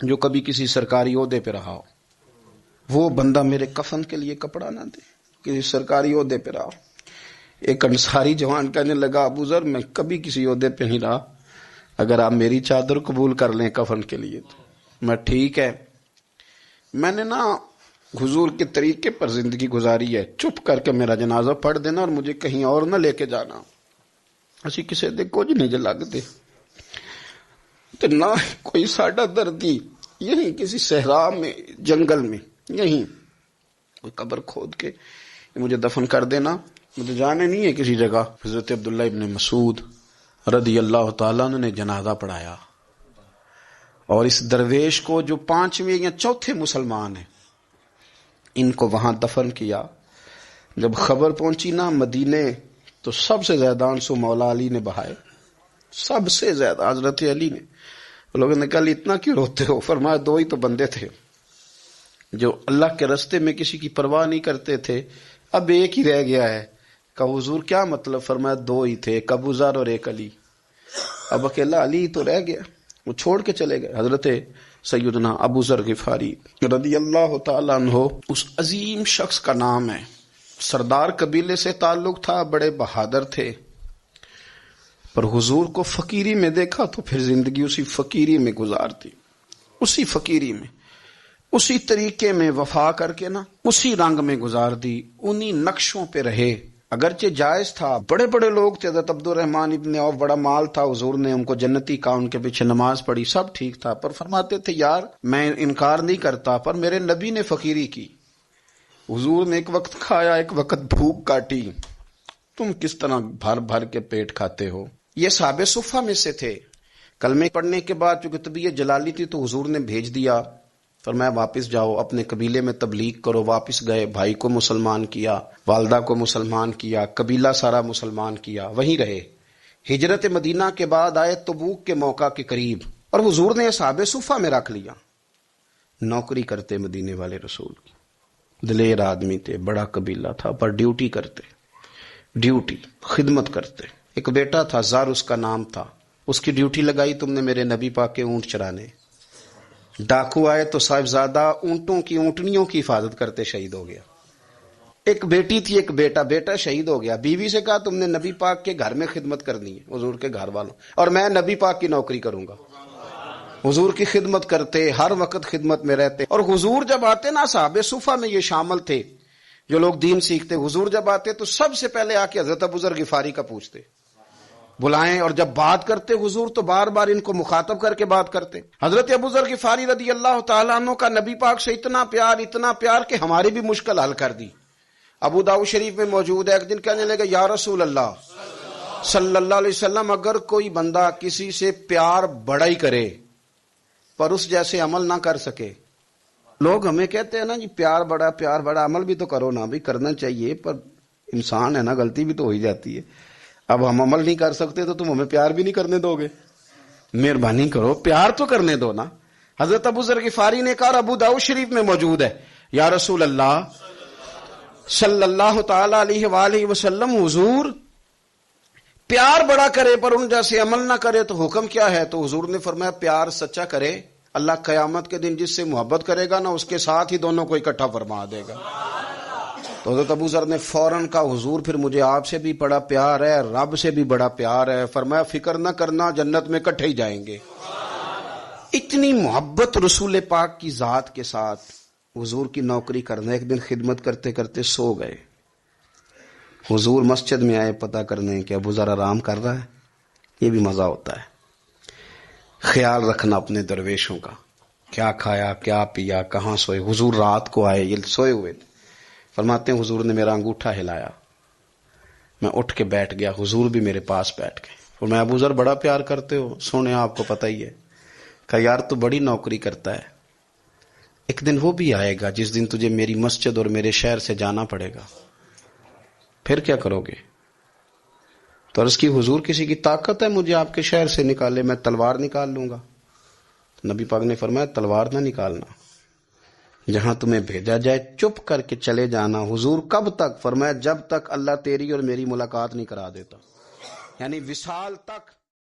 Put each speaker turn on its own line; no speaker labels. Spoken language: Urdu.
جو کبھی کسی سرکاری عہدے پہ رہا ہو، وہ بندہ میرے کفن کے لیے کپڑا نہ دے، کسی سرکاری عہدے پہ رہا ہو۔ ایک انصاری جوان کہنے لگا ابو ذر میں کبھی کسی عہدے پہ نہیں رہا، اگر آپ میری چادر قبول کر لیں کفن کے لیے تو میں ٹھیک ہے۔ میں نے نا حضور کے طریقے پر زندگی گزاری ہے، چپ کر کے میرا جنازہ پڑھ دینا اور مجھے کہیں اور نہ لے کے جانا، اسی کسی دے کچھ نہیں جو لگتے تو نہ کوئی ساڈا دردی، یہیں کسی صحرا میں جنگل میں یہیں کوئی قبر کھود کے مجھے دفن کر دینا، مجھے جانے نہیں ہے کسی جگہ۔ حضرت عبداللہ ابن مسعود رضی اللہ تعالیٰ عنہ نے جنازہ پڑھایا، اور اس درویش کو جو 5ویں یا 4تھے مسلمان ہیں ان کو وہاں دفن کیا۔ جب خبر پہنچی نا مدینے تو سب سے زیادہ آنسو مولا علی نے بہائے، سب سے زیادہ حضرت علی نے۔ لوگوں نے کہا اتنا کیوں روتے ہو؟ فرمایا 2 ہی تو بندے تھے جو اللہ کے راستے میں کسی کی پرواہ نہیں کرتے تھے، اب ایک ہی رہ گیا ہے۔ کہ حضور کیا مطلب؟ فرمایا 2 ہی تھے، ایک ابو ذر اور ایک علی، اب اکیلا علی تو رہ گیا، وہ چھوڑ کے چلے گئے۔ حضرت سیدنا ابو ذر غفاری رضی اللہ تعالیٰ عنہ اس عظیم شخص کا نام ہے، سردار قبیلے سے تعلق تھا، بڑے بہادر تھے، پر حضور کو فقیری میں دیکھا تو پھر زندگی اسی فقیری میں گزارتی، اسی فقیری میں، اسی طریقے میں وفا کر کے نا اسی رنگ میں گزار دی، انہی نقشوں پہ رہے۔ اگرچہ جائز تھا، بڑے بڑے لوگ تھے، حضرت عبد الرحمن ابن عوف بڑا مال تھا، حضور نے ان کو جنتی کہا، ان کے پیچھے نماز پڑھی، سب ٹھیک تھا، پر فرماتے تھے یار میں انکار نہیں کرتا، پر میرے نبی نے فقیری کی، حضور نے ایک وقت کھایا ایک وقت بھوک کاٹی، تم کس طرح بھر بھر کے پیٹ کھاتے ہو۔ یہ صحابہ صفہ میں سے تھے۔ کلمے پڑھنے کے بعد چونکہ طبیعت جلالی تھی تو حضور نے بھیج دیا، فرمایا واپس جاؤ اپنے قبیلے میں تبلیغ کرو۔ واپس گئے، بھائی کو مسلمان کیا، والدہ کو مسلمان کیا، قبیلہ سارا مسلمان کیا، وہیں رہے۔ ہجرت مدینہ کے بعد آئے تبوک کے موقع کے قریب، اور حضور نے اصحاب صفہ میں رکھ لیا، نوکری کرتے مدینے والے رسول کی، دلیر آدمی تھے، بڑا قبیلہ تھا، پر ڈیوٹی کرتے، ڈیوٹی خدمت کرتے۔ ایک بیٹا تھا زار اس کا نام تھا، اس کی ڈیوٹی لگائی تم نے میرے نبی پاک کے اونٹ چرانے، ڈاکو آئے تو صاحبزادہ اونٹوں کی اونٹنیوں کی حفاظت کرتے شہید ہو گیا۔ ایک بیٹی تھی ایک بیٹا، بیٹا شہید ہو گیا، بیوی سے کہا تم نے نبی پاک کے گھر میں خدمت کرنی ہے، حضور کے گھر والوں، اور میں نبی پاک کی نوکری کروں گا۔ حضور کی خدمت کرتے، ہر وقت خدمت میں رہتے، اور حضور جب آتے نا صحابہ صفہ میں یہ شامل تھے جو لوگ دین سیکھتے، حضور جب آتے تو سب سے پہلے آ کے حضرت ابو ذر غفاری کا پوچھتے، بلائیں، اور جب بات کرتے حضور تو بار بار ان کو مخاطب کر کے بات کرتے۔ حضرت ابو ذر غفاری رضی اللہ تعالیٰ عنہ کا نبی پاک سے اتنا پیار کہ ہماری بھی مشکل حل کر دی۔ ابو داؤد شریف میں موجود ہے، ایک دن کہنے لگے یا رسول اللہ صلی اللہ علیہ وسلم، اگر کوئی بندہ کسی سے پیار بڑا ہی کرے پر اس جیسے عمل نہ کر سکے، لوگ ہمیں کہتے ہیں نا جی پیار بڑا، عمل بھی تو کرو نا، بھی کرنا چاہیے، پر انسان ہے نا، غلطی بھی تو ہو ہی جاتی ہے۔ اب ہم عمل نہیں کر سکتے تو تم ہمیں پیار بھی نہیں کرنے دو گے، مہربانی کرو پیار تو کرنے دو نا۔ حضرت ابو ذر غفاری نے کہا، ابو داؤد شریف میں موجود ہے، یا رسول اللہ صلی اللہ تعالی علیہ وآلہ وسلم، حضور پیار بڑا کرے پر ان جیسے عمل نہ کرے تو حکم کیا ہے؟ تو حضور نے فرمایا پیار سچا کرے، اللہ قیامت کے دن جس سے محبت کرے گا نا اس کے ساتھ ہی دونوں کو اکٹھا فرما دے گا۔ تو حضرت ابو ذر نے فوراً کہا، حضور پھر مجھے آپ سے بھی بڑا پیار ہے، رب سے بھی بڑا پیار ہے۔ فرمایا فکر نہ کرنا، جنت میں اکٹھے ہی جائیں گے۔ اتنی محبت رسول پاک کی ذات کے ساتھ، حضور کی نوکری کرنا۔ ایک دن خدمت کرتے کرتے سو گئے، حضور مسجد میں آئے پتہ کرنے کہ ابو ذر آرام کر رہا ہے۔ یہ بھی مزہ ہوتا ہے، خیال رکھنا اپنے درویشوں کا، کیا کھایا کیا پیا کہاں سوئے۔ حضور رات کو آئے، یہ سوئے ہوئے تھے، فرماتے ہیں حضور نے میرا انگوٹھا ہلایا، میں اٹھ کے بیٹھ گیا، حضور بھی میرے پاس بیٹھ گئے۔ اور میں ابو ذر بڑا پیار کرتے ہو؟ سونے آپ کو پتہ ہی ہے۔ کہا یار تو بڑی نوکری کرتا ہے، ایک دن وہ بھی آئے گا جس دن تجھے میری مسجد اور میرے شہر سے جانا پڑے گا، پھر کیا کرو گے؟ تو عرض کی حضور کسی کی طاقت ہے مجھے آپ کے شہر سے نکالے؟ میں تلوار نکال لوں گا۔ نبی پاک نے فرمایا تلوار نہ نکالنا، جہاں تمہیں بھیجا جائے چپ کر کے چلے جانا۔ حضور کب تک؟ فرمایا جب تک اللہ تیری اور میری ملاقات نہیں کرا دیتا، یعنی وصال تک۔